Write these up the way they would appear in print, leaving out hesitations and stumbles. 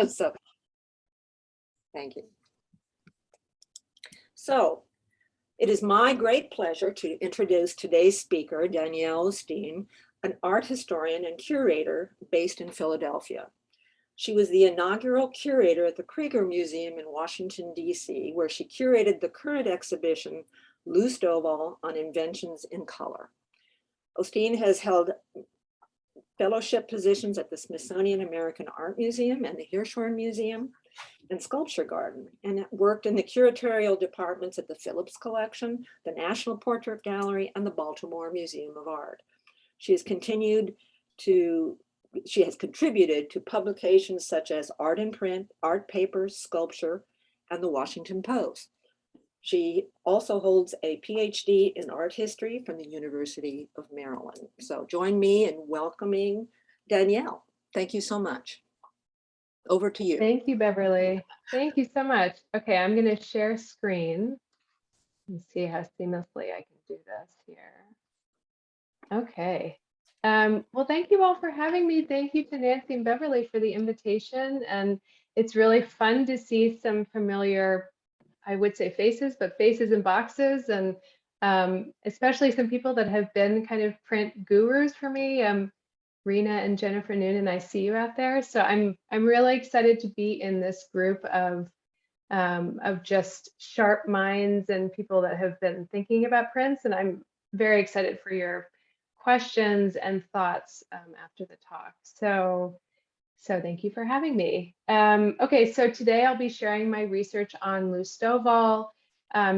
So, thank you. So, it is my great pleasure to introduce today's speaker, Danielle O'Steen, an art historian and curator based in Philadelphia. She was the inaugural curator at the Kreeger Museum in Washington, D.C., where she curated the current exhibition, Lou Stovall on Inventions in Color. O'Steen has held fellowship positions at the Smithsonian American Art Museum and the Hirshhorn Museum and Sculpture Garden, and worked in the curatorial departments at the Phillips Collection, the National Portrait Gallery, and the Baltimore Museum of Art. She has contributed to publications such as Art in Print, Art Papers, Sculpture, and the Washington Post. She also holds a PhD in art history from the University of Maryland. So join me in welcoming Danielle. Thank you so much. Over to you. Thank you, Beverly. Thank you so much. Okay, I'm going to share screen and see how seamlessly I can do this here. Okay. Well, thank you all for having me. Thank you to Nancy and Beverly for the invitation. And it's really fun to see some familiar, I would say faces, but faces in boxes, and especially some people that have been kind of print gurus for me. Rena and Jennifer Noonan, I see you out there. So I'm really excited to be in this group of just sharp minds and people that have been thinking about prints. And I'm very excited for your questions and thoughts after the talk. So thank you for having me. Okay, so today I'll be sharing my research on Lou Stovall.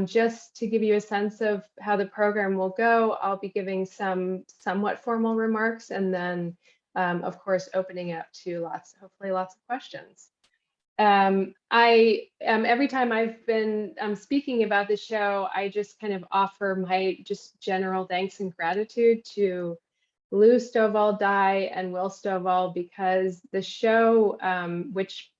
Just to give you a sense of how the program will go, I'll be giving some somewhat formal remarks, and then, of course, opening up to hopefully lots of questions. Every time I've been speaking about the show, I just kind of offer my just general thanks and gratitude to Lou Stovall Dye and Will Stovall, because the show, which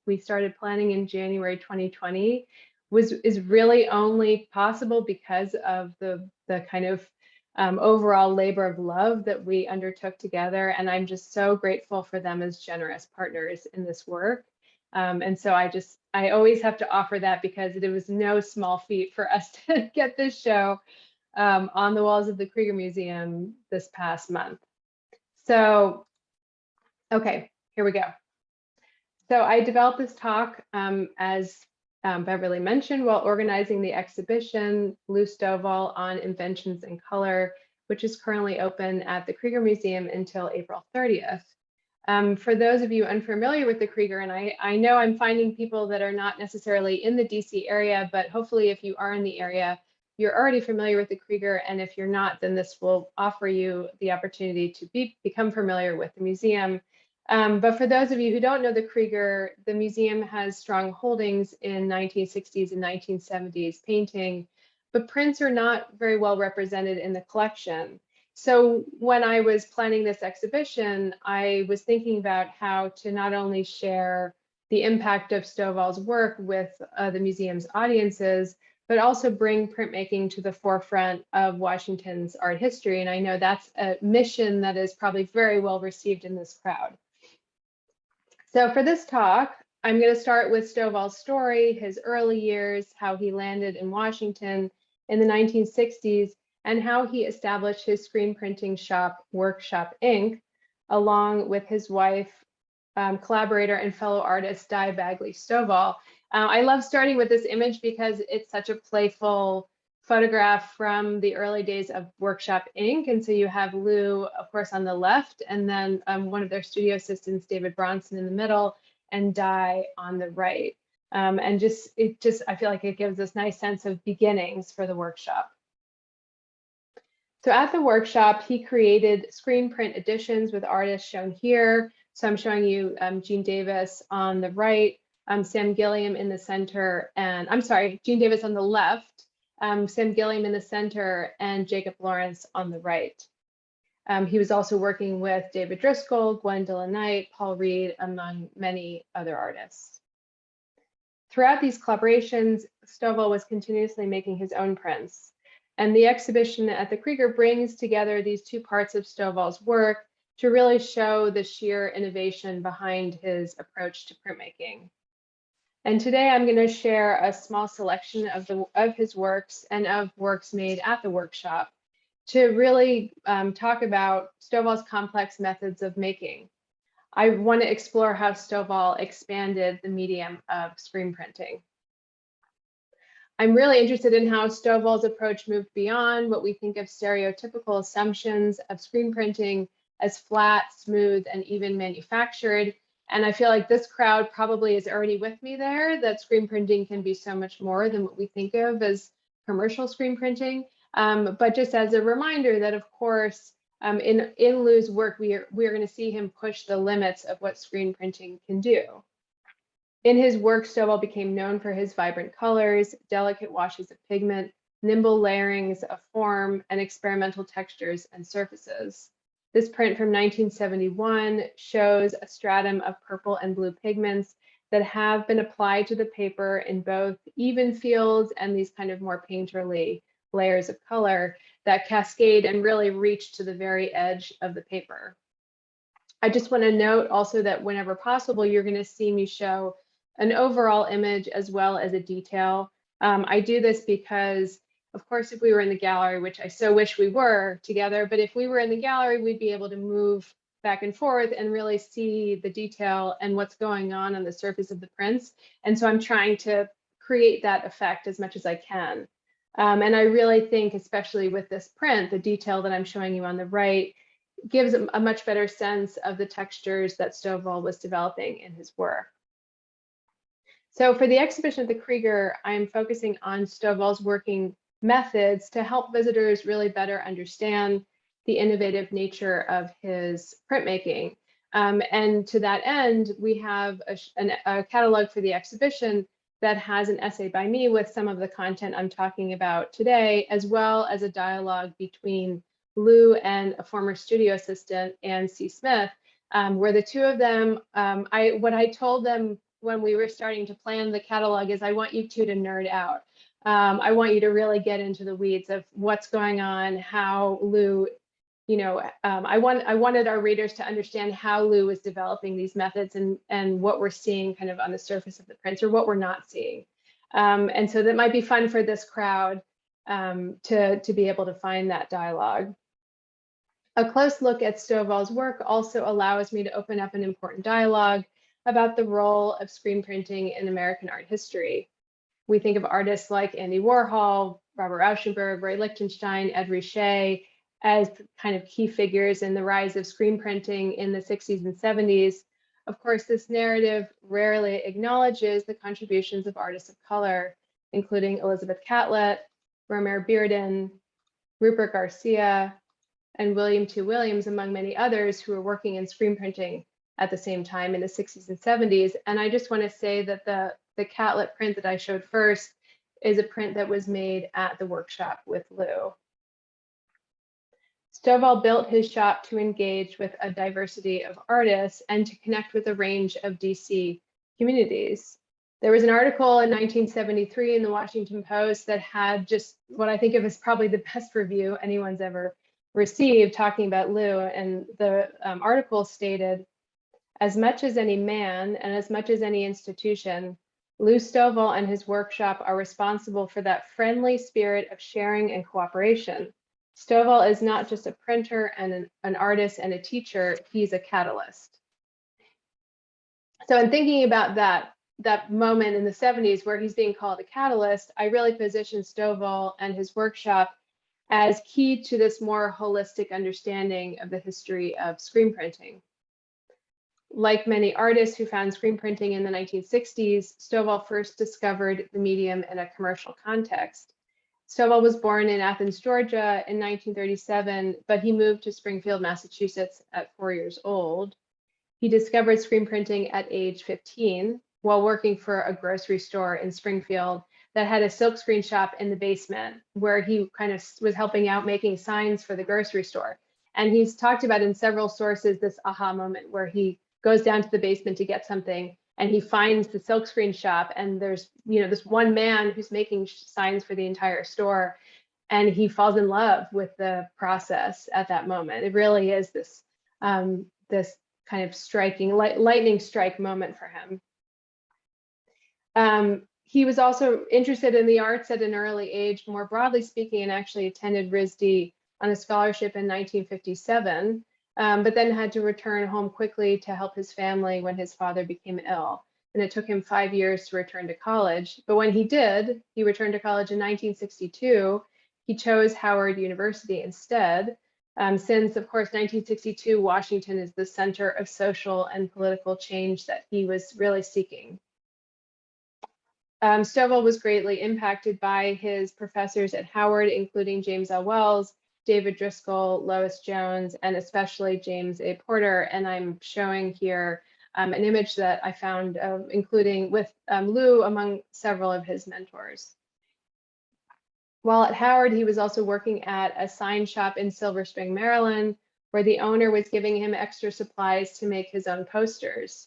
we started planning in January 2020, is really only possible because of the kind of overall labor of love that we undertook together. And I'm just so grateful for them as generous partners in this work. And so I always have to offer that, because it was no small feat for us to get this show on the walls of the Krieger Museum this past month. So, okay, here we go. So I developed this talk as Beverly mentioned, while organizing the exhibition Lou Stovall on Inventions in Color, which is currently open at the Krieger Museum until April 30th. For those of you unfamiliar with the Krieger, and I know I'm finding people that are not necessarily in the DC area, but hopefully if you are in the area, you're already familiar with the Krieger, and if you're not, then this will offer you the opportunity to become familiar with the museum. But for those of you who don't know the Krieger, the museum has strong holdings in 1960s and 1970s painting, but prints are not very well represented in the collection. So when I was planning this exhibition, I was thinking about how to not only share the impact of Stovall's work with the museum's audiences, but also bring printmaking to the forefront of Washington's art history. And I know that's a mission that is probably very well received in this crowd. So for this talk, I'm going to start with Stovall's story, his early years, how he landed in Washington in the 1960s, and how he established his screen printing shop, Workshop Inc., along with his wife, collaborator, and fellow artist, Di Bagley Stovall. I love starting with this image because it's such a playful photograph from the early days of Workshop Inc. And so you have Lou, of course, on the left, and then one of their studio assistants, David Bronson, in the middle, and Di on the right. And I feel like it gives this nice sense of beginnings for the workshop. So at the workshop, he created screen print editions with artists shown here. So I'm showing you Gene Davis on the right, Sam Gilliam in the center, and I'm sorry, Gene Davis on the left, Sam Gilliam in the center, and Jacob Lawrence on the right. He was also working with David Driscoll, Gwendolyn Knight, Paul Reed, among many other artists. Throughout these collaborations, Stovall was continuously making his own prints. And the exhibition at the Krieger brings together these two parts of Stovall's work to really show the sheer innovation behind his approach to printmaking. And today I'm going to share a small selection of his works and of works made at the workshop to really talk about Stovall's complex methods of making. I want to explore how Stovall expanded the medium of screen printing. I'm really interested in how Stovall's approach moved beyond what we think of stereotypical assumptions of screen printing as flat, smooth, and even manufactured. And I feel like this crowd probably is already with me there, that screen printing can be so much more than what we think of as commercial screen printing. But just as a reminder that, of course, in Lou's work, we are going to see him push the limits of what screen printing can do. In his work, Stovall became known for his vibrant colors, delicate washes of pigment, nimble layerings of form, and experimental textures and surfaces. This print from 1971 shows a stratum of purple and blue pigments that have been applied to the paper in both even fields and these kind of more painterly layers of color that cascade and really reach to the very edge of the paper. I just want to note also that whenever possible, you're going to see me show an overall image as well as a detail. I do this because, of course, if we were in the gallery, which I so wish we were together, but if we were in the gallery, we'd be able to move back and forth and really see the detail and what's going on the surface of the prints. And so I'm trying to create that effect as much as I can. And I really think, especially with this print, the detail that I'm showing you on the right gives a much better sense of the textures that Stovall was developing in his work. So for the exhibition at the Krieger, I'm focusing on Stovall's working methods to help visitors really better understand the innovative nature of his printmaking. And to that end, we have a catalog for the exhibition that has an essay by me with some of the content I'm talking about today, as well as a dialogue between Lou and a former studio assistant, Ann C. Smith, where the two of them, what I told them when we were starting to plan the catalog is I want you two to nerd out. I want you to really get into the weeds of what's going on, how Lou, I wanted our readers to understand how Lou was developing these methods and what we're seeing kind of on the surface of the prints or what we're not seeing. And so that might be fun for this crowd to be able to find that dialogue. A close look at Stovall's work also allows me to open up an important dialogue about the role of screen printing in American art history. We think of artists like Andy Warhol, Robert Rauschenberg, Roy Lichtenstein, Ed Ruscha as kind of key figures in the rise of screen printing in the 60s and 70s. Of course, this narrative rarely acknowledges the contributions of artists of color, including Elizabeth Catlett, Romare Bearden, Rupert Garcia, and William T. Williams, among many others who were working in screen printing at the same time in the 60s and 70s. And I just want to say that the Catlett print that I showed first is a print that was made at the workshop with Lou. Stovall built his shop to engage with a diversity of artists and to connect with a range of DC communities. There was an article in 1973 in the Washington Post that had just what I think of as probably the best review anyone's ever received, talking about Lou. And the article stated, "As much as any man and as much as any institution, Lou Stovall and his workshop are responsible for that friendly spirit of sharing and cooperation. Stovall is not just a printer and an artist and a teacher, he's a catalyst." So in thinking about that moment in the 70s where he's being called a catalyst, I really position Stovall and his workshop as key to this more holistic understanding of the history of screen printing. Like many artists who found screen printing in the 1960s, Stovall first discovered the medium in a commercial context. Stovall was born in Athens, Georgia in 1937, but he moved to Springfield, Massachusetts at 4 years old. He discovered screen printing at age 15 while working for a grocery store in Springfield that had a silkscreen shop in the basement where he kind of was helping out making signs for the grocery store. And he's talked about in several sources this aha moment where he goes down to the basement to get something and he finds the silkscreen shop and there's this one man who's making signs for the entire store and he falls in love with the process at that moment. It really is this this kind of striking lightning strike moment for him. He was also interested in the arts at an early age, more broadly speaking, and actually attended RISD on a scholarship in 1957, but then had to return home quickly to help his family when his father became ill. And it took him 5 years to return to college. But when he did, he returned to college in 1962. He chose Howard University instead, since, of course, 1962, Washington is the center of social and political change that he was really seeking. Stovall was greatly impacted by his professors at Howard, including James L. Wells, David Driscoll, Lois Jones, and especially James A. Porter. And I'm showing here an image that I found including with Lou among several of his mentors. While at Howard, he was also working at a sign shop in Silver Spring, Maryland, where the owner was giving him extra supplies to make his own posters.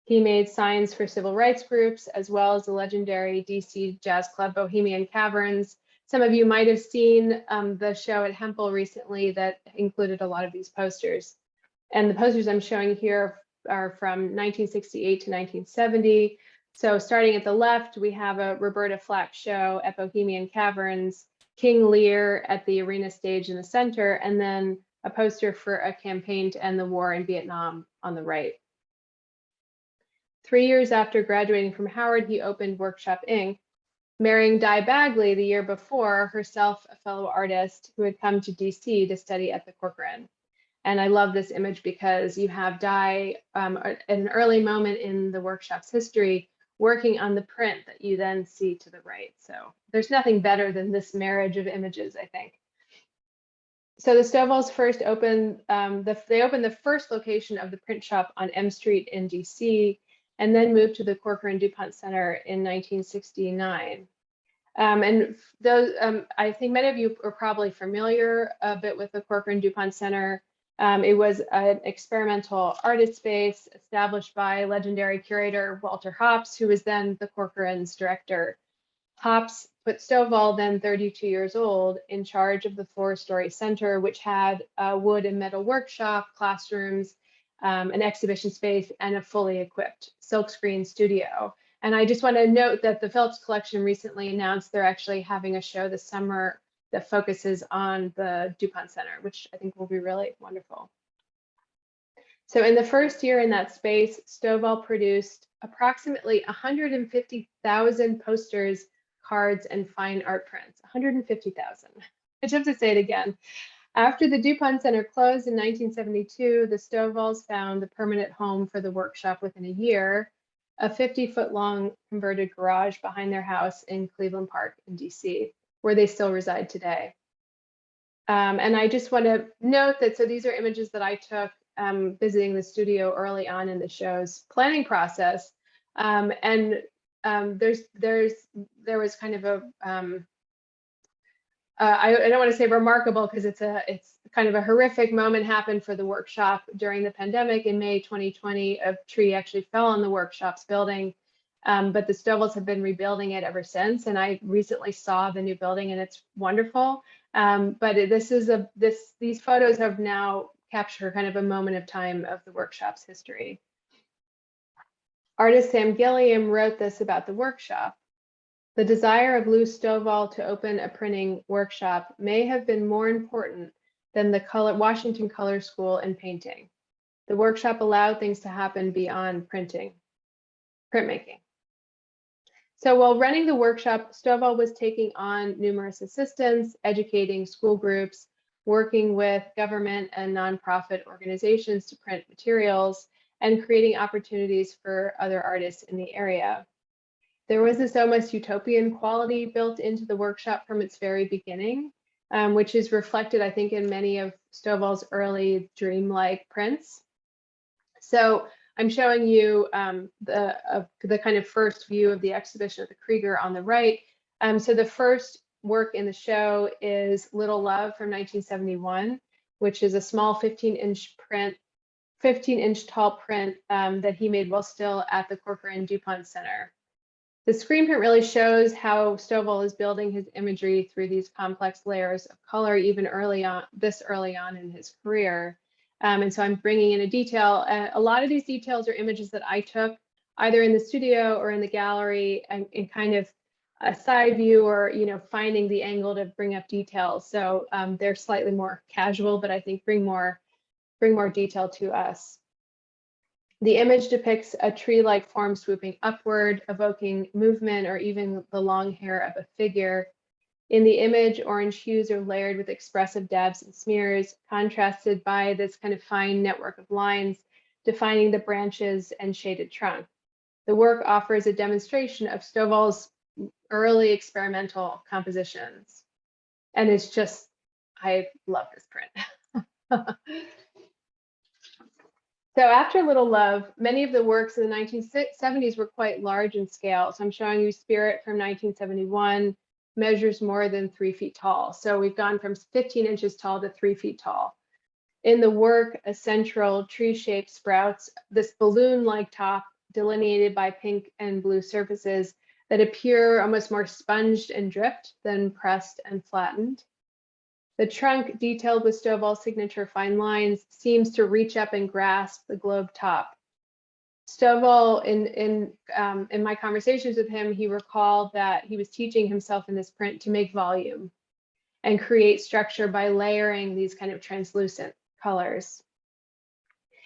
He made signs for civil rights groups, as well as the legendary DC jazz club Bohemian Caverns. Some of you might have seen the show at Hempel recently that included a lot of these posters. And the posters I'm showing here are from 1968 to 1970. So starting at the left, we have a Roberta Flack show at Bohemian Caverns, King Lear at the arena stage in the center, and then a poster for a campaign to end the war in Vietnam on the right. 3 years after graduating from Howard, he opened Workshop Inc., marrying Di Bagley the year before, herself a fellow artist who had come to DC to study at the Corcoran. And I love this image because you have Di at an early moment in the workshop's history working on the print that you then see to the right. So there's nothing better than this marriage of images, I think. So the Stovalls first opened, they opened the first location of the print shop on M Street in DC, and then moved to the Corcoran DuPont Center in 1969. And those, I think many of you are probably familiar a bit with the Corcoran DuPont Center. It was an experimental artist space established by legendary curator Walter Hopps, who was then the Corcoran's director. Hopps put Stovall, then 32 years old, in charge of the 4-story center, which had a wood and metal workshop, classrooms, an exhibition space, and a fully equipped silkscreen studio. And I just want to note that the Phillips Collection recently announced they're actually having a show this summer that focuses on the DuPont Center, which I think will be really wonderful. So in the first year in that space, Stovall produced approximately 150,000 posters, cards, and fine art prints. 150,000. I just have to say it again. After the DuPont Center closed in 1972, the Stovalls found the permanent home for the workshop within a year, a 50-foot-long converted garage behind their house in Cleveland Park in DC, where they still reside today. And I just want to note that, so these are images that I took visiting the studio early on in the show's planning process. There was kind of a, I don't want to say remarkable because it's kind of a horrific moment happened for the workshop during the pandemic. In May 2020, a tree actually fell on the workshop's building, but the Stovalls have been rebuilding it ever since. And I recently saw the new building and it's wonderful. But these photos have now captured kind of a moment of time of the workshop's history. Artist Sam Gilliam wrote this about the workshop. The desire of Lou Stovall to open a printing workshop may have been more important than the Washington Color School and painting. The workshop allowed things to happen beyond printmaking. So while running the workshop, Stovall was taking on numerous assistants, educating school groups, working with government and nonprofit organizations to print materials, and creating opportunities for other artists in the area. There was this almost utopian quality built into the workshop from its very beginning, which is reflected, I think, in many of Stovall's early dreamlike prints. So I'm showing you the kind of first view of the exhibition of the Krieger on the right. So the first work in the show is Little Love from 1971, which is a small 15-inch print, 15-inch tall print that he made while still at the Corcoran DuPont Center. The screen print really shows how Stovall is building his imagery through these complex layers of color, even early on in his career. And so I'm bringing in a detail. A lot of these details are images that I took either in the studio or in the gallery, and kind of a side view, or finding the angle to bring up details. So they're slightly more casual, but I think bring more detail to us. The image depicts a tree-like form swooping upward, evoking movement or even the long hair of a figure. In the image, orange hues are layered with expressive dabs and smears, contrasted by this kind of fine network of lines defining the branches and shaded trunk. The work offers a demonstration of Stovall's early experimental compositions. And it's just, I love this print. So after Little Love, many of the works in the 1970s were quite large in scale. So I'm showing you Spirit from 1971, measures more than 3 feet tall. So we've gone from 15 inches tall to 3 feet tall. In the work, a central tree-shaped sprouts this balloon-like top delineated by pink and blue surfaces that appear almost more sponged and dripped than pressed and flattened. The trunk, detailed with Stovall's signature fine lines, seems to reach up and grasp the globe top. Stovall, in my conversations with him, he recalled that he was teaching himself in this print to make volume and create structure by layering these kind of translucent colors.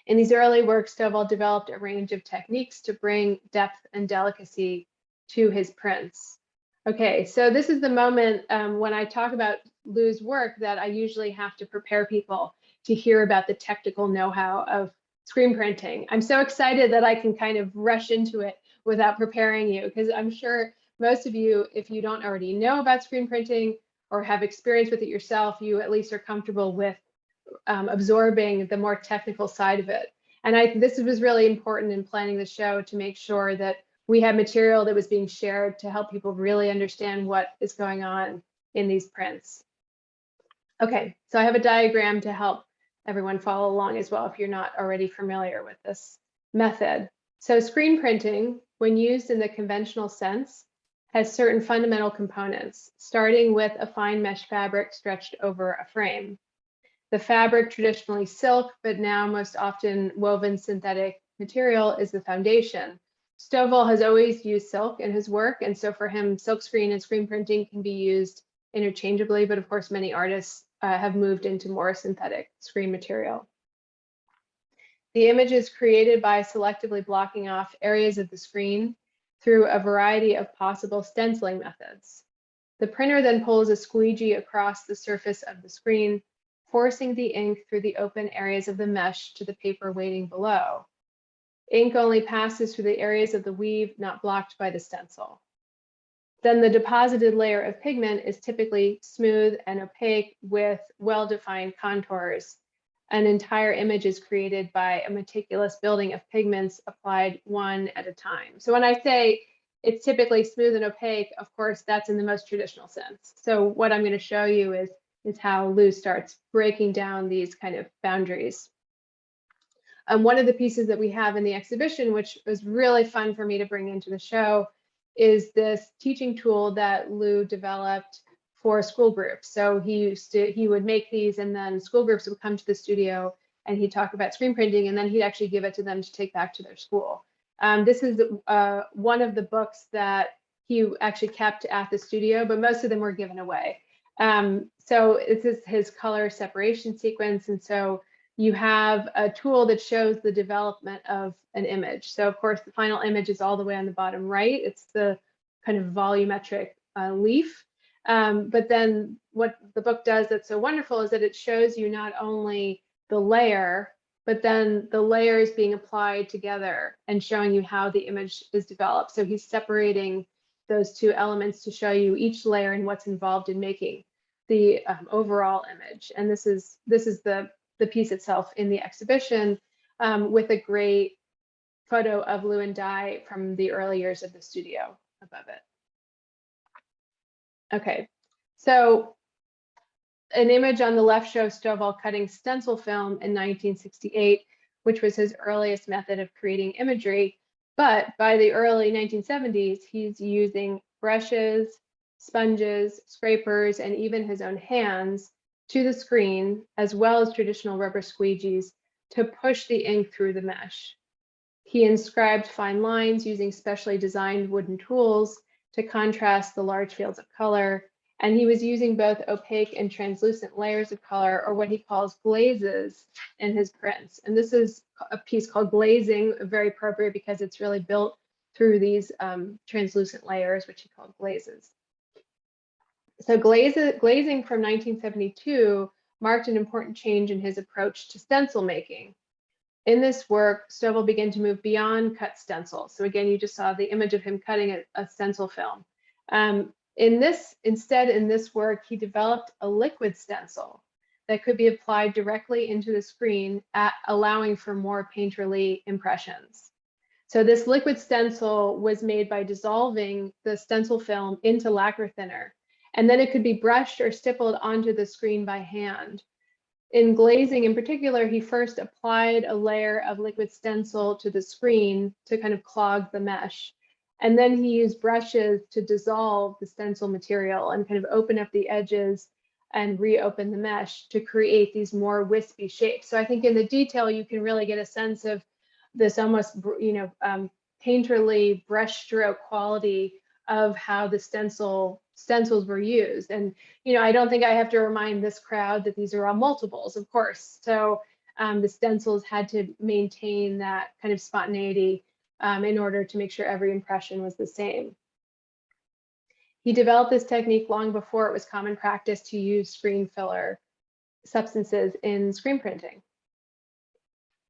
In these early works, Stovall developed a range of techniques to bring depth and delicacy to his prints. Okay, so this is the moment when I talk about Lou's work that I usually have to prepare people to hear about the technical know-how of screen printing. I'm so excited that I can kind of rush into it without preparing you, because I'm sure most of you, if you don't already know about screen printing or have experience with it yourself, you at least are comfortable with absorbing the more technical side of it. And this was really important in planning the show, to make sure that we had material that was being shared to help people really understand what is going on in these prints. Okay, so I have a diagram to help everyone follow along as well if you're not already familiar with this method. So screen printing, when used in the conventional sense, has certain fundamental components, starting with a fine mesh fabric stretched over a frame. The fabric, traditionally silk, but now most often woven synthetic material, is the foundation. Stovall has always used silk in his work, and so for him, silkscreen and screen printing can be used interchangeably, but of course many artists have moved into more synthetic screen material. The image is created by selectively blocking off areas of the screen through a variety of possible stenciling methods. The printer then pulls a squeegee across the surface of the screen, forcing the ink through the open areas of the mesh to the paper waiting below. Ink only passes through the areas of the weave not blocked by the stencil. Then the deposited layer of pigment is typically smooth and opaque with well-defined contours. An entire image is created by a meticulous building of pigments applied one at a time. So when I say it's typically smooth and opaque, of course, that's in the most traditional sense. So what I'm going to show you is how Lou starts breaking down these kind of boundaries. One of the pieces that we have in the exhibition, which was really fun for me to bring into the show, is this teaching tool that Lou developed for school groups. So he would make these, and then school groups would come to the studio and he'd talk about screen printing, and then he'd actually give it to them to take back to their school. This is one of the books that he actually kept at the studio, but most of them were given away. So this is his color separation sequence. And so you have a tool that shows the development of an image. So of course, the final image is all the way on the bottom right. It's the kind of volumetric leaf. But then what the book does that's so wonderful is that it shows you not only the layer, but then the layers being applied together and showing you how the image is developed. So he's separating those two elements to show you each layer and what's involved in making the overall image. And this is the piece itself in the exhibition, with a great photo of Lou and Di from the early years of the studio above it. Okay, so an image on the left shows Stovall cutting stencil film in 1968, which was his earliest method of creating imagery. But by the early 1970s, he's using brushes, sponges, scrapers, and even his own hands to the screen, as well as traditional rubber squeegees, to push the ink through the mesh. He inscribed fine lines using specially designed wooden tools to contrast the large fields of color. And he was using both opaque and translucent layers of color, or what he calls glazes, in his prints. And this is a piece called Glazing, very appropriate because it's really built through these translucent layers, which he called glazes. So glazing from 1972 marked an important change in his approach to stencil making. In this work, Stovall began to move beyond cut stencil. So again, you just saw the image of him cutting a stencil film. Instead, in this work, he developed a liquid stencil that could be applied directly into the screen, allowing for more painterly impressions. So this liquid stencil was made by dissolving the stencil film into lacquer thinner, and then it could be brushed or stippled onto the screen by hand. In glazing in particular, he first applied a layer of liquid stencil to the screen to kind of clog the mesh. And then he used brushes to dissolve the stencil material and kind of open up the edges and reopen the mesh to create these more wispy shapes. So I think in the detail, you can really get a sense of this almost, painterly brushstroke quality of how the stencils were used. And, I don't think I have to remind this crowd that these are all multiples, of course. So the stencils had to maintain that kind of spontaneity in order to make sure every impression was the same. He developed this technique long before it was common practice to use screen filler substances in screen printing.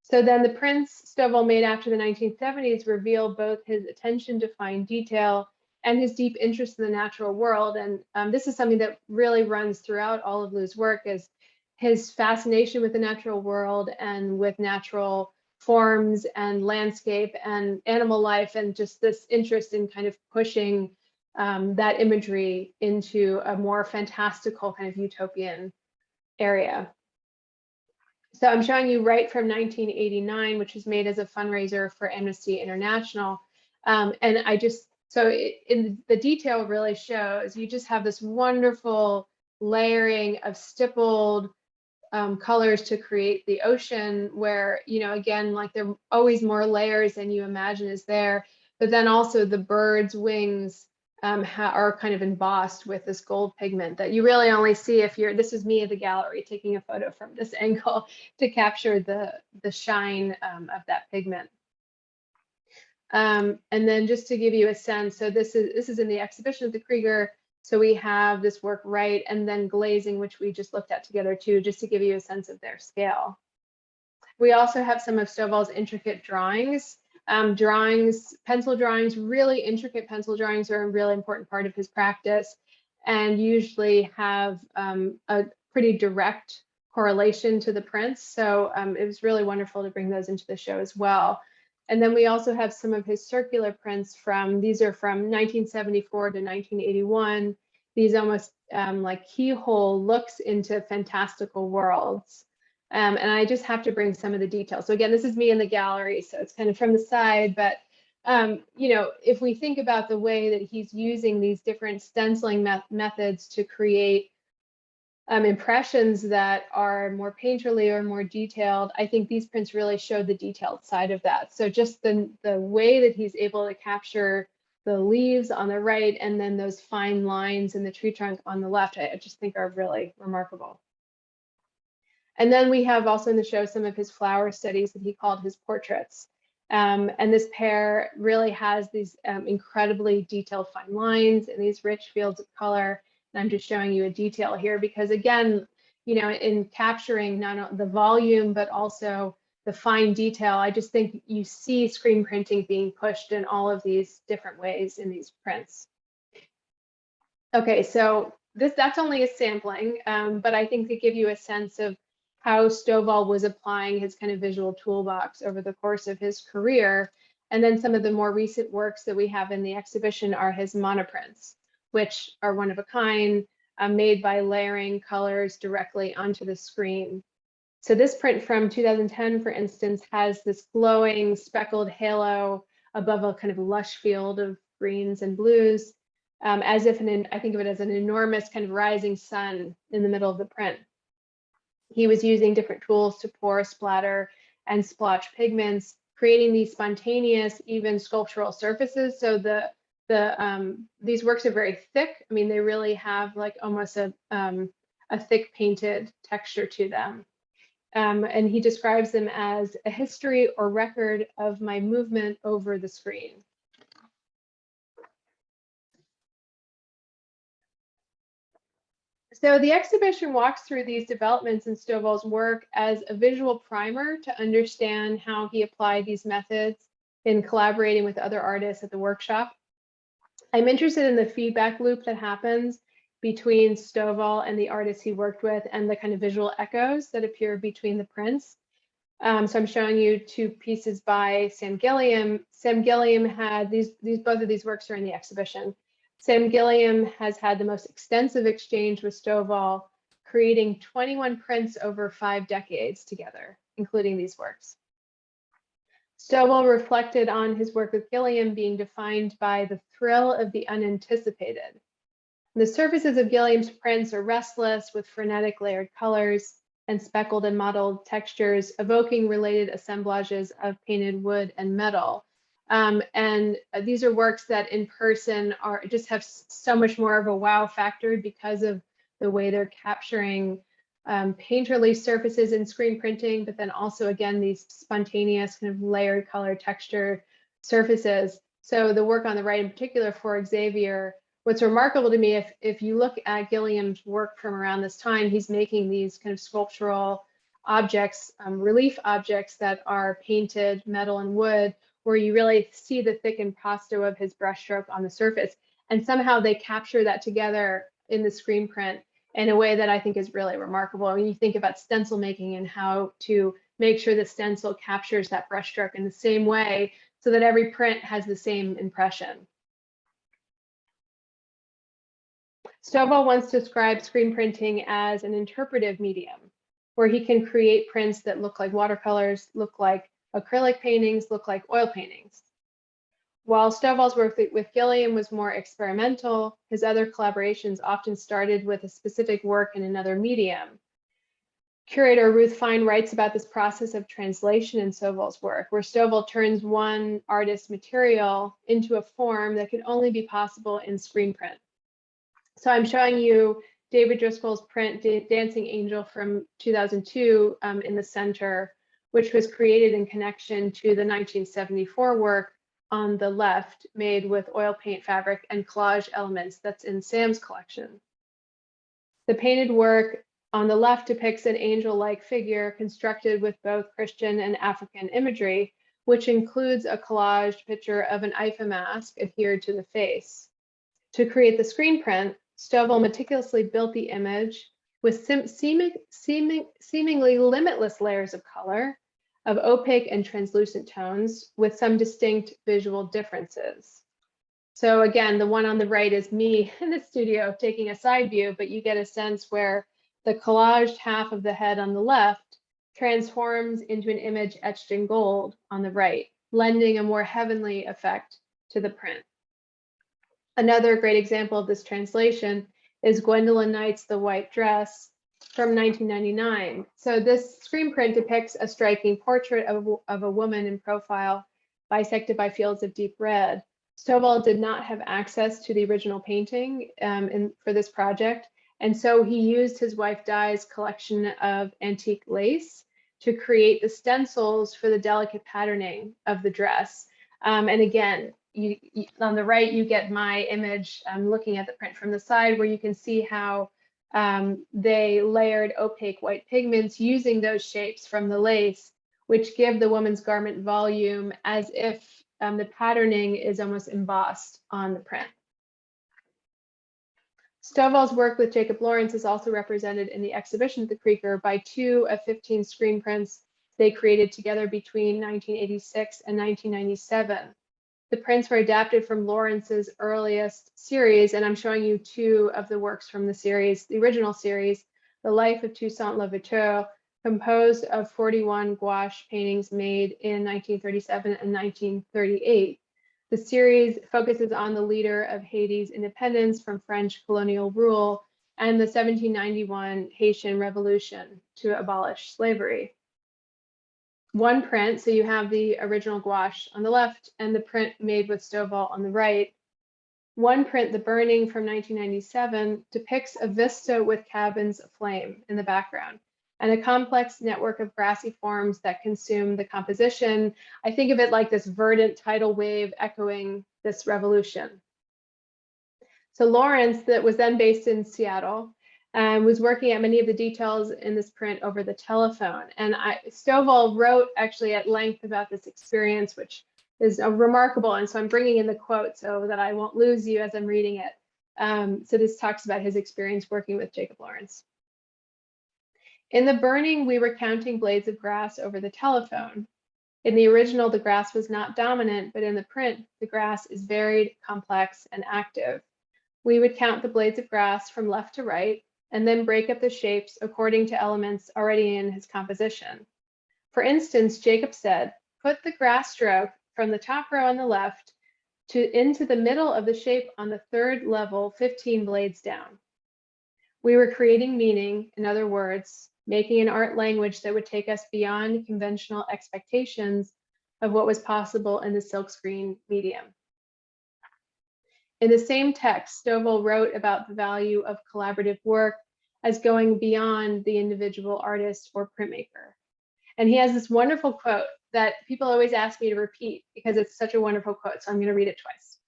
So then the prints Stovall made after the 1970s reveal both his attention to fine detail and his deep interest in the natural world. And this is something that really runs throughout all of Lou's work, is his fascination with the natural world and with natural forms and landscape and animal life, and just this interest in kind of pushing that imagery into a more fantastical kind of utopian area. So I'm showing you right from 1989, which was made as a fundraiser for Amnesty International. In the detail really shows, you just have this wonderful layering of stippled colors to create the ocean, where, again, like there are always more layers than you imagine is there, but then also the bird's wings are kind of embossed with this gold pigment that you really only see if this is me at the gallery taking a photo from this angle to capture the shine of that pigment. And then just to give you a sense, so this is in the exhibition at the Krieger. So we have this work right, and then glazing, which we just looked at together too, just to give you a sense of their scale. We also have some of Stovall's intricate drawings. Pencil drawings, really intricate pencil drawings are a really important part of his practice, and usually have a pretty direct correlation to the prints. So it was really wonderful to bring those into the show as well. And then we also have some of his circular prints these are from 1974 to 1981. These almost like keyhole looks into fantastical worlds. And I just have to bring some of the details. So again, this is me in the gallery, so it's kind of from the side, but if we think about the way that he's using these different stenciling methods to create impressions that are more painterly or more detailed, I think these prints really show the detailed side of that. So just the way that he's able to capture the leaves on the right and then those fine lines in the tree trunk on the left, I just think are really remarkable. And then we have also in the show some of his flower studies that he called his portraits. And this pair really has these incredibly detailed fine lines and these rich fields of color. And I'm just showing you a detail here because, again, in capturing not only the volume, but also the fine detail, I just think you see screen printing being pushed in all of these different ways in these prints. Okay, so that's only a sampling, but I think to give you a sense of how Stovall was applying his kind of visual toolbox over the course of his career. And then some of the more recent works that we have in the exhibition are his monoprints, which are one of a kind, made by layering colors directly onto the screen. So this print from 2010, for instance, has this glowing speckled halo above a kind of lush field of greens and blues, as if I think of it as an enormous kind of rising sun in the middle of the print. He was using different tools to pour, splatter, and splotch pigments, creating these spontaneous, even sculptural surfaces. So these works are very thick. I mean, they really have like almost a thick painted texture to them. And he describes them as a history or record of my movement over the screen. So the exhibition walks through these developments in Stovall's work as a visual primer to understand how he applied these methods in collaborating with other artists at the workshop. I'm interested in the feedback loop that happens between Stovall and the artists he worked with and the kind of visual echoes that appear between the prints. So I'm showing you two pieces by Sam Gilliam. Sam Gilliam had both of these works are in the exhibition. Sam Gilliam has had the most extensive exchange with Stovall, creating 21 prints over 5 decades together, including these works. Stovall reflected on his work with Gilliam being defined by the thrill of the unanticipated. The surfaces of Gilliam's prints are restless with frenetic layered colors and speckled and mottled textures, evoking related assemblages of painted wood and metal. And these are works that in person just have so much more of a wow factor because of the way they're capturing painterly surfaces in screen printing, but then also again these spontaneous kind of layered color texture surfaces. So the work on the right in particular for Xavier, what's remarkable to me, if you look at Gilliam's work from around this time, he's making these kind of sculptural objects, relief objects that are painted metal and wood, where you really see the thick impasto of his brushstroke on the surface. And somehow they capture that together in the screen print in a way that I think is really remarkable. When you think about stencil making and how to make sure the stencil captures that brushstroke in the same way so that every print has the same impression. Stovall once described screen printing as an interpretive medium, where he can create prints that look like watercolors, look like acrylic paintings, look like oil paintings. While Stovall's work with Gilliam was more experimental, his other collaborations often started with a specific work in another medium. Curator Ruth Fine writes about this process of translation in Stovall's work, where Stovall turns one artist's material into a form that could only be possible in screen print. So I'm showing you David Driscoll's print, Dancing Angel from 2002 in the center, which was created in connection to the 1974 work on the left, made with oil paint fabric and collage elements that's in Sam's collection. The painted work on the left depicts an angel-like figure constructed with both Christian and African imagery, which includes a collaged picture of an IFA mask adhered to the face. To create the screen print, Stovall meticulously built the image with seemingly limitless layers of color, of opaque and translucent tones with some distinct visual differences. So again, the one on the right is me in the studio taking a side view, but you get a sense where the collaged half of the head on the left transforms into an image etched in gold on the right, lending a more heavenly effect to the print. Another great example of this translation is Gwendolyn Knight's The White Dress from 1999. So this screen print depicts a striking portrait of a woman in profile, bisected by fields of deep red. Stovall did not have access to the original painting for this project, and so he used his wife Di's collection of antique lace to create the stencils for the delicate patterning of the dress. And again, on the right, you get my image. I'm looking at the print from the side where you can see how they layered opaque white pigments using those shapes from the lace, which give the woman's garment volume as if the patterning is almost embossed on the print. Stovall's work with Jacob Lawrence is also represented in the exhibition at the Krieger by 2 of 15 screen prints they created together between 1986 and 1997. The prints were adapted from Lawrence's earliest series, and I'm showing you 2 of the works from the series, the original series, The Life of Toussaint Louverture, composed of 41 gouache paintings made in 1937 and 1938. The series focuses on the leader of Haiti's independence from French colonial rule and the 1791 Haitian Revolution to abolish slavery. one print, so you have the original gouache on the left and the print made with Stovall on the right. One print, The Burning from 1997, depicts a vista with cabins aflame in the background and a complex network of grassy forms that consume the composition. I think of it like this verdant tidal wave echoing this revolution. So Lawrence, that was then based in Seattle, was working at many of the details in this print over the telephone. And Stovall wrote actually at length about this experience, which is remarkable. And so I'm bringing in the quote so that I won't lose you as I'm reading it. So this talks about his experience working with Jacob Lawrence. In The Burning, we were counting blades of grass over the telephone. In the original, the grass was not dominant, but in the print, the grass is varied, complex, and active. We would count the blades of grass from left to right, and then break up the shapes according to elements already in his composition. For instance, Jacob said, put the grass stroke from the top row on the left into the middle of the shape on the third level, 15 blades down. We were creating meaning, in other words, making an art language that would take us beyond conventional expectations of what was possible in the silkscreen medium. In the same text, Stovall wrote about the value of collaborative work as going beyond the individual artist or printmaker. And he has this wonderful quote that people always ask me to repeat because it's such a wonderful quote, so I'm going to read it twice.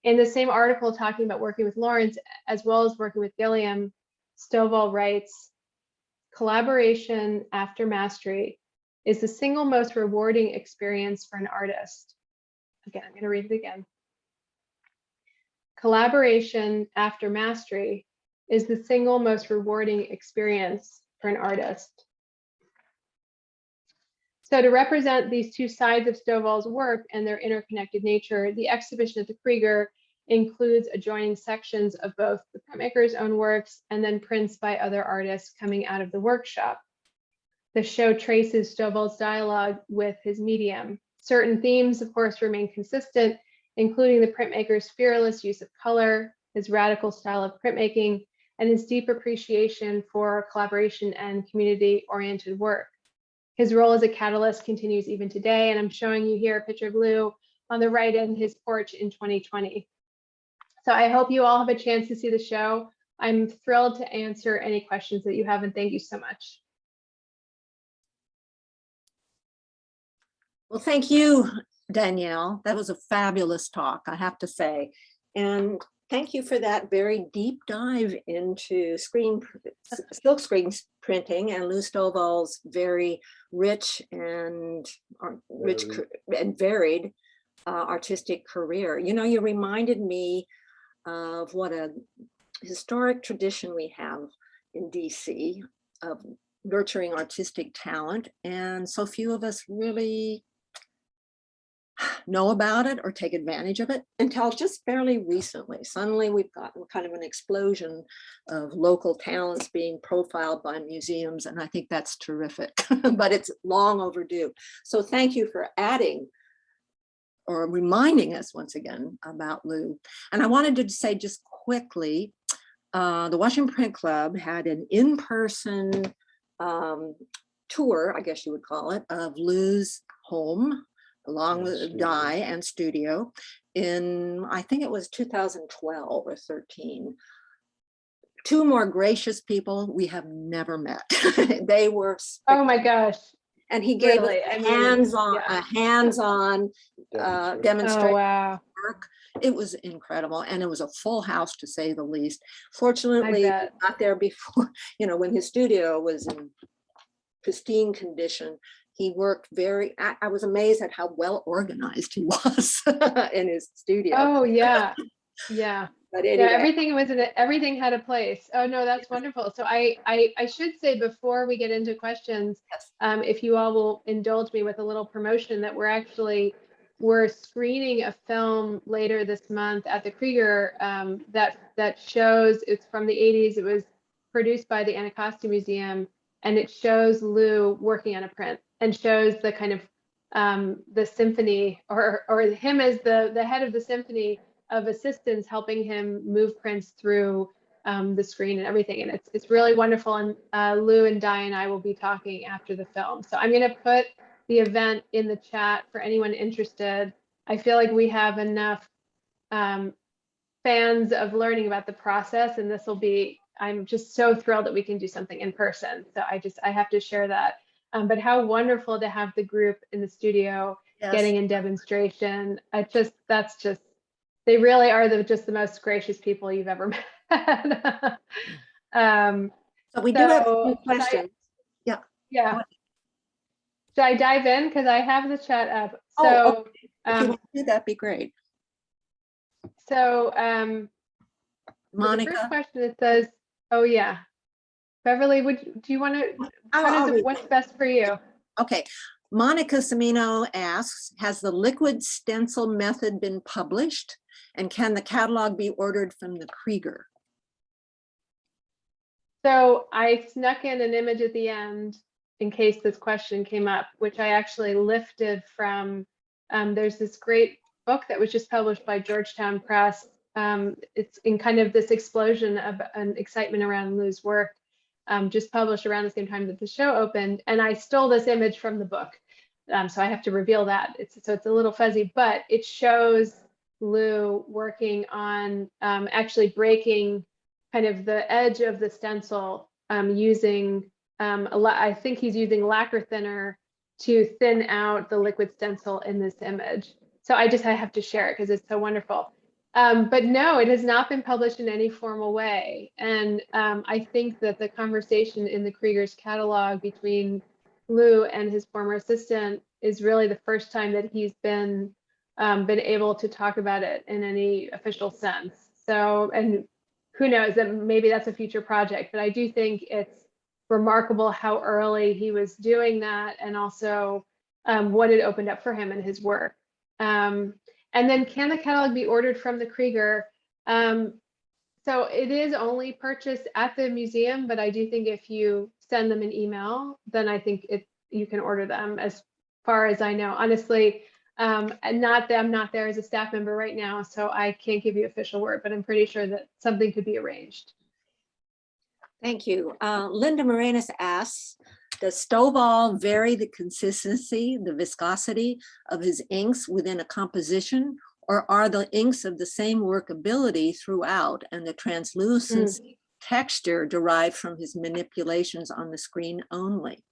In the same article talking about working with Lawrence, as well as working with Gilliam, Stovall writes, collaboration after mastery is the single most rewarding experience for an artist. Again, I'm going to read it again. Collaboration after mastery is the single most rewarding experience for an artist. So to represent these two sides of Stovall's work and their interconnected nature, the exhibition at the Krieger includes adjoining sections of both the printmaker's own works and then prints by other artists coming out of the workshop. The show traces Stovall's dialogue with his medium. Certain themes, of course, remain consistent, including the printmaker's fearless use of color, his radical style of printmaking, and his deep appreciation for collaboration and community-oriented work. His role as a catalyst continues even today, and I'm showing you here a picture of Lou on the right in his porch in 2020. So I hope you all have a chance to see the show. I'm thrilled to answer any questions that you have, and thank you so much. Well, thank you, Danielle. That was a fabulous talk, I have to say. And thank you for that very deep dive into silkscreen printing and Lou Stovall's very rich and varied artistic career. You know, you reminded me of what a historic tradition we have in DC of nurturing artistic talent, and so few of us really know about it or take advantage of it until just fairly recently. Suddenly we've gotten kind of an explosion of local talents being profiled by museums, and I think that's terrific, but it's long overdue. So thank you for adding or reminding us once again about Lou. And I wanted to say just quickly, the Washington Print Club had an in-person tour, I guess you would call it, of Lou's home, along with die and studio in, I think it was 2012 or 13. Two more gracious people we have never met. They were oh my gosh. And he gave really? a hands-on demonstration. Oh, wow. Work. It was incredible, and it was a full house to say the least. Fortunately, we got there before, you know, when his studio was in pristine condition. He worked I was amazed at how well organized he was in his studio. Oh yeah, yeah. But anyway. Yeah, everything had a place. Oh no, that's wonderful. So I should say before we get into questions, yes. If you all will indulge me with a little promotion, that we're screening a film later this month at the Krieger that shows, it's from the 80s. It was produced by the Anacostia Museum, and it shows Lou working on a print and shows the kind of the symphony or him as the head of the symphony of assistants helping him move prints through the screen and everything. And it's really wonderful. And Lou and Di and I will be talking after the film. So I'm going to put the event in the chat for anyone interested. I feel like we have enough fans of learning about the process, and this will be, I'm just so thrilled that we can do something in person. So I have to share that. But how wonderful to have the group in the studio getting in demonstration. That's just, they really are just the most gracious people you've ever met. So we do have a few questions. Yeah. Should I dive in? Because I have the chat up. So okay. If you want to do that, be great. So Monica. the first question, it says, oh yeah. Beverly, do you want to, what's best for you? Okay. Monica Semino asks, has the liquid stencil method been published? And can the catalog be ordered from the Krieger? So I snuck in an image at the end in case this question came up, which I actually lifted from, there's this great book that was just published by Georgetown Press. It's in kind of this explosion of an excitement around Lou's work, just published around the same time that the show opened. And I stole this image from the book. So I have to reveal that. So it's a little fuzzy, but it shows Lou working on actually breaking kind of the edge of the stencil using, I think he's using lacquer thinner to thin out the liquid stencil in this image. So I have to share it because it's so wonderful. But no, it has not been published in any formal way. And I think that the conversation in the Krieger's catalog between Lou and his former assistant is really the first time that he's been able to talk about it in any official sense. So, and who knows, that maybe that's a future project, but I do think it's remarkable how early he was doing that, and also what it opened up for him in his work. And then, can the catalog be ordered from the Krieger? So it is only purchased at the museum, but I do think if you send them an email, then I think you can order them, as far as I know. Honestly, I'm not there as a staff member right now, so I can't give you official word, but I'm pretty sure that something could be arranged. Thank you. Linda Morenas asks, does Stovall vary the consistency, the viscosity of his inks within a composition, or are the inks of the same workability throughout and the translucency texture derived from his manipulations on the screen only?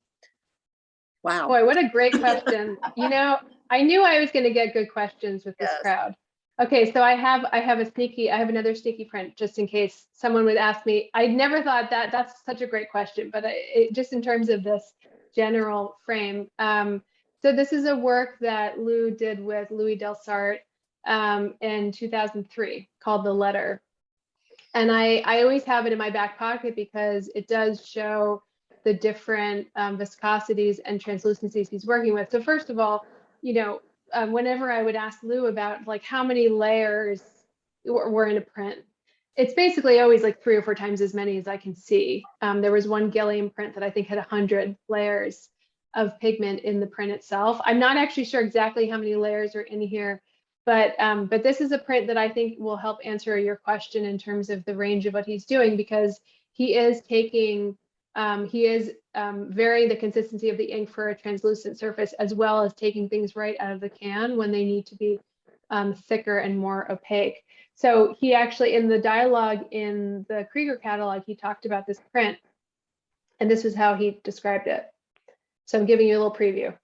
Wow. Boy, what a great question. You know, I knew I was going to get good questions with this crowd. Okay, so I have another sneaky print just in case someone would ask me. I never thought that's such a great question, but just in terms of this general frame. So this is a work that Lou did with Louis Delsart in 2003 called The Letter. And I always have it in my back pocket because it does show the different viscosities and translucencies he's working with. So first of all, you know, whenever I would ask Lou about like how many layers were in a print, it's basically always like 3 or 4 times as many as I can see. There was one Gilliam print that I think had 100 layers of pigment in the print itself. I'm not actually sure exactly how many layers are in here, but this is a print that I think will help answer your question in terms of the range of what he's doing, because he is taking varying the consistency of the ink for a translucent surface, as well as taking things right out of the can when they need to be thicker and more opaque. So he actually, in the dialogue in the Krieger catalog, he talked about this print, and this is how he described it. So I'm giving you a little preview.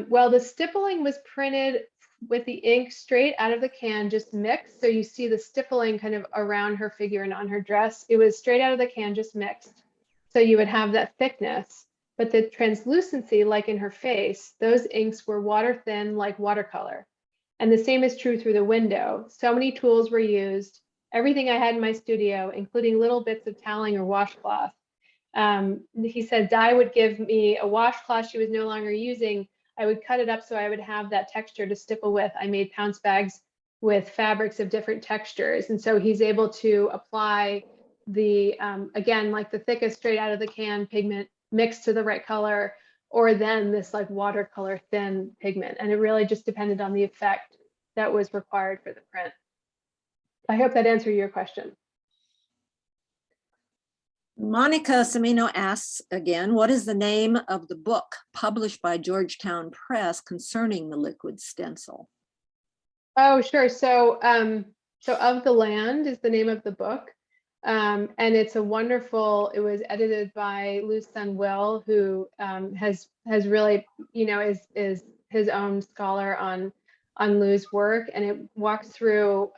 Well, the stippling was printed with the ink straight out of the can, just mixed. So you see the stippling kind of around her figure and on her dress. It was straight out of the can, just mixed. So you would have that thickness, but the translucency, like in her face, those inks were water thin, like watercolor. And the same is true through the window. So many tools were used. Everything I had in my studio, including little bits of toweling or washcloth. He said Di would give me a washcloth she was no longer using. I would cut it up so I would have that texture to stipple with. I made pounce bags with fabrics of different textures. And so he's able to apply the, again, like the thickest straight out of the can pigment mixed to the right color, or then this like watercolor thin pigment. And it really just depended on the effect that was required for the print. I hope that answered your question. Monica Semino asks again, what is the name of the book published by Georgetown Press concerning the liquid stencil? Oh, sure. So, so Of the Land is the name of the book. And it's a wonderful, it was edited by Lou's son, Will, who has really, is his own scholar on Lou's work. And it walks through,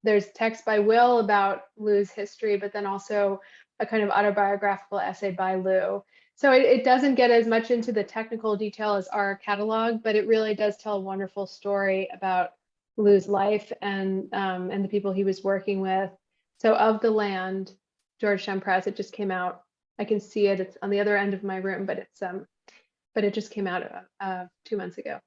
there's text by Will about Lou's history, but then also a kind of autobiographical essay by Lou. So it doesn't get as much into the technical detail as our catalog, but it really does tell a wonderful story about Lou's life and the people he was working with. So Of the Land, Georgetown Press, it just came out. I can see it. It's on the other end of my room, but it just came out 2 months ago.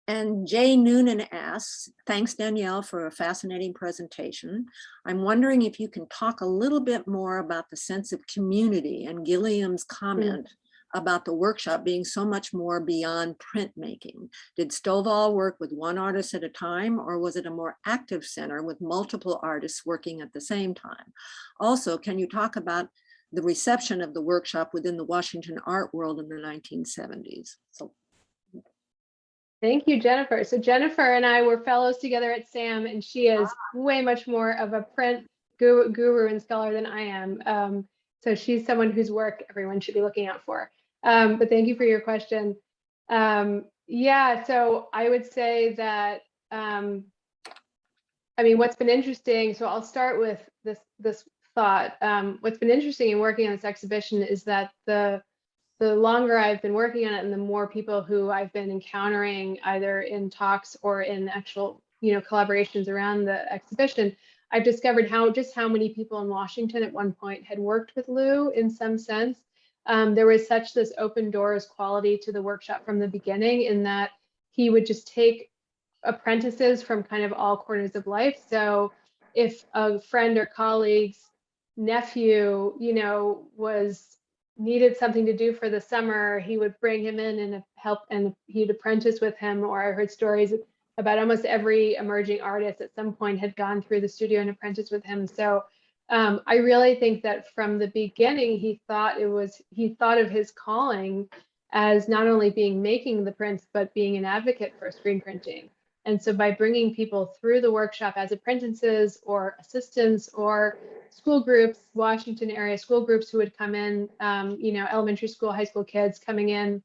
And Jay Noonan asks, thanks Danielle for a fascinating presentation. I'm wondering if you can talk a little bit more about the sense of community and Gilliam's comment about the workshop being so much more beyond printmaking. Did Stovall work with one artist at a time, or was it a more active center with multiple artists working at the same time? Also, can you talk about the reception of the workshop within the Washington art world in the 1970s? So, thank you, Jennifer. So Jennifer and I were fellows together at SAM, and she is way much more of a print guru and scholar than I am. So she's someone whose work everyone should be looking out for. But thank you for your question. Yeah, so I would say that, I mean, what's been interesting, so I'll start with this thought. What's been interesting in working on this exhibition is that the longer I've been working on it and the more people who I've been encountering either in talks or in actual, collaborations around the exhibition, I've discovered just how many people in Washington at one point had worked with Lou in some sense. There was such this open doors quality to the workshop from the beginning, in that he would just take apprentices from kind of all corners of life. So if a friend or colleague's nephew, needed something to do for the summer, he would bring him in and help, and he'd apprentice with him. Or I heard stories about almost every emerging artist at some point had gone through the studio and apprenticed with him. So I really think that from the beginning, he thought of his calling as not only making the prints, but being an advocate for screen printing. And so by bringing people through the workshop as apprentices or assistants or school groups, Washington area school groups who would come in, elementary school, high school kids coming in,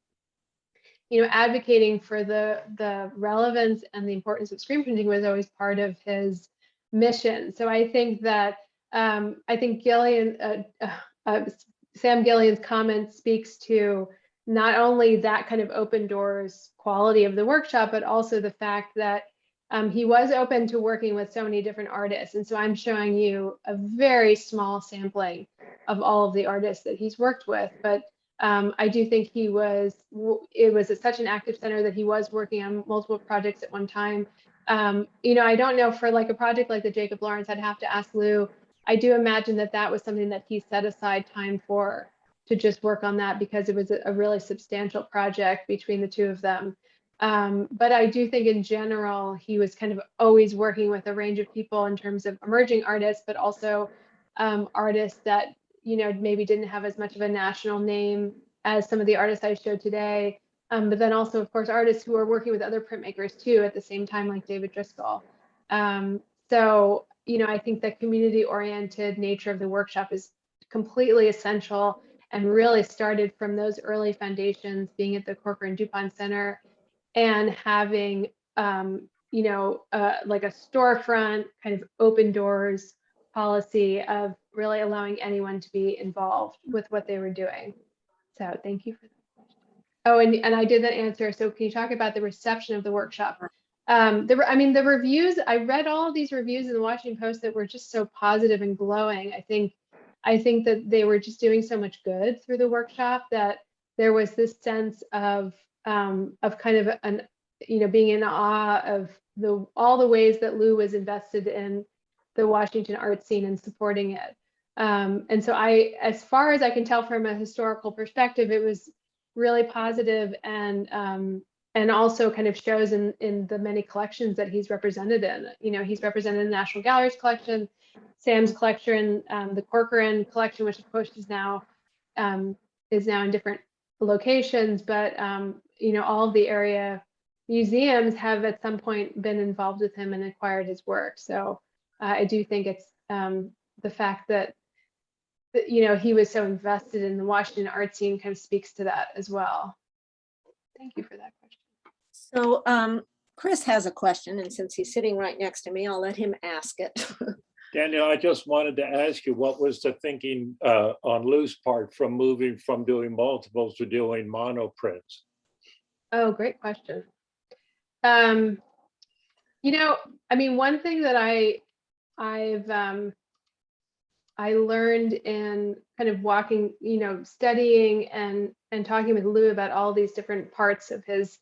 advocating for the relevance and the importance of screen printing was always part of his mission. So I think that, Gilliam, Sam Gilliam's comment speaks to not only that kind of open doors quality of the workshop, but also the fact that he was open to working with so many different artists. And so I'm showing you a very small sampling of all of the artists that he's worked with. But I do think it was such an active center that he was working on multiple projects at one time. I don't know, for like a project like the Jacob Lawrence, I'd have to ask Lou. I do imagine that was something that he set aside time for, to just work on that, because it was a really substantial project between the two of them. But I do think in general, he was kind of always working with a range of people in terms of emerging artists, but also artists that, maybe didn't have as much of a national name as some of the artists I showed today. But then also, of course, artists who are working with other printmakers too at the same time, like David Driscoll. So, I think the community-oriented nature of the workshop is completely essential, and really started from those early foundations, being at the Corker and DuPont Center and having, like a storefront kind of open doors policy of really allowing anyone to be involved with what they were doing. So thank you for that question. Oh, and I did that answer. So can you talk about the reception of the workshop? The reviews, I read all of these reviews in the Washington Post that were just so positive and glowing. I think that they were just doing so much good through the workshop, that there was this sense of kind of being in awe of all the ways that Lou was invested in the Washington art scene and supporting it. And so as far as I can tell from a historical perspective, it was really positive, and also kind of shows in the many collections that he's represented in. He's represented in the National Gallery's collection. Sam's collection, the Corcoran collection, which of course is now in different locations, but you know, all of the area museums have at some point been involved with him and acquired his work. So I do think it's the fact that you know, he was so invested in the Washington art scene kind of speaks to that as well. Thank you for that question. So Chris has a question, and since he's sitting right next to me, I'll let him ask it. Danielle, I just wanted to ask you, what was the thinking on Lou's part from moving from doing multiples to doing monoprints? Oh, great question. You know, I mean, one thing that I learned in kind of walking, you know, studying and talking with Lou about all these different parts of his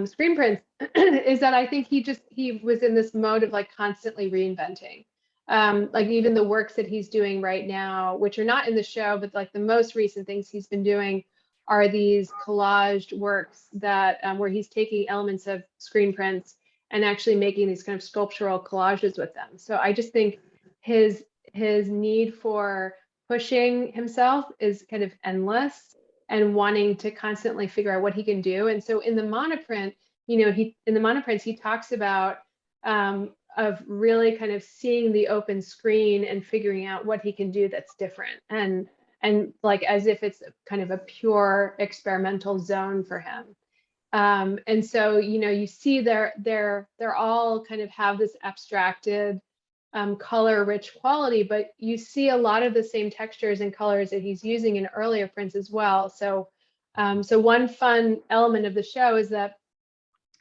screen prints is that I think he was in this mode of like constantly reinventing. Like even the works that he's doing right now, which are not in the show, but like the most recent things he's been doing are these collaged works that where he's taking elements of screen prints and actually making these kind of sculptural collages with them. So I just think his need for pushing himself is kind of endless and wanting to constantly figure out what he can do. And so in the monoprint, you know, in the monoprints, he talks about of really kind of seeing the open screen and figuring out what he can do that's different and like as if it's kind of a pure experimental zone for him. And so, you know, you see they're all kind of have this abstracted color rich quality, but you see a lot of the same textures and colors that he's using in earlier prints as well. So so one fun element of the show is that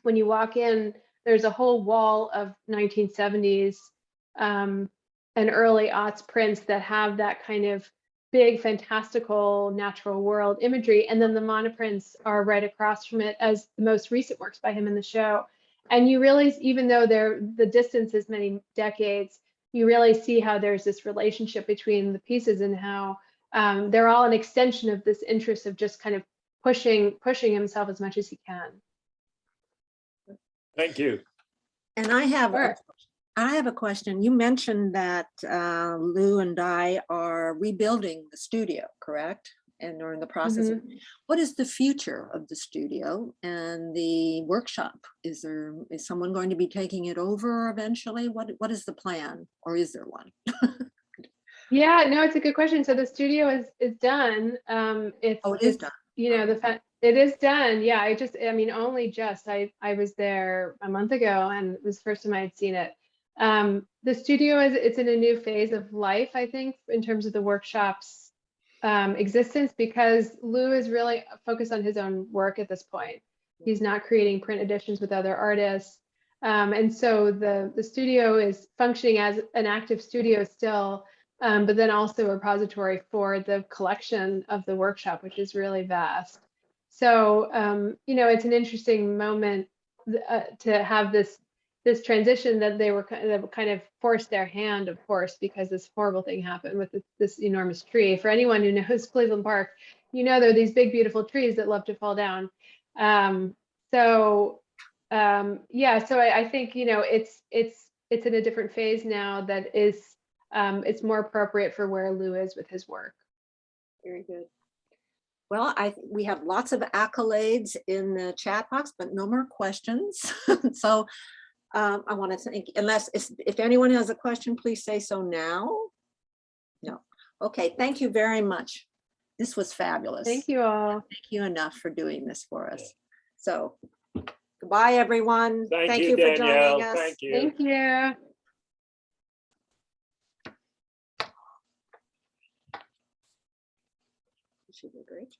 when you walk in, there's a whole wall of 1970s and early aughts prints that have that kind of big fantastical natural world imagery, and then the monoprints are right across from it as the most recent works by him in the show. And you really, even though the distance is many decades, you really see how there's this relationship between the pieces and how they're all an extension of this interest of just kind of pushing himself as much as he can. Thank you. And I have Sure. I have a question. You mentioned that Lou and I are rebuilding the studio, correct? And are in the process of, what is the future of the studio and the workshop? Is someone going to be taking it over eventually? What is the plan, or is there one? Yeah, no, it's a good question. So the studio is done. It is done. You know, it is done. Yeah, I mean, only just, I was there a month ago and it was the first time I had seen it. The studio it's in a new phase of life, I think, in terms of the workshop's existence, because Lou is really focused on his own work at this point. He's not creating print editions with other artists. And so the studio is functioning as an active studio still, but then also a repository for the collection of the workshop, which is really vast. So, you know, it's an interesting moment to have this transition that they kind of forced their hand, of course, because this horrible thing happened with this enormous tree. For anyone who knows Cleveland Park, you know, there are these big, beautiful trees that love to fall down. Yeah, so I think, you know, it's in a different phase now that is, it's more appropriate for where Lou is with his work. Very good. Well, we have lots of accolades in the chat box, but no more questions. So I want to thank, if anyone has a question, please say so now. No. Okay, thank you very much. This was fabulous. Thank you all. Thank you enough for doing this for us. So goodbye, everyone. Thank you, for Danielle. joining us. Thank you. Thank you. Should be great.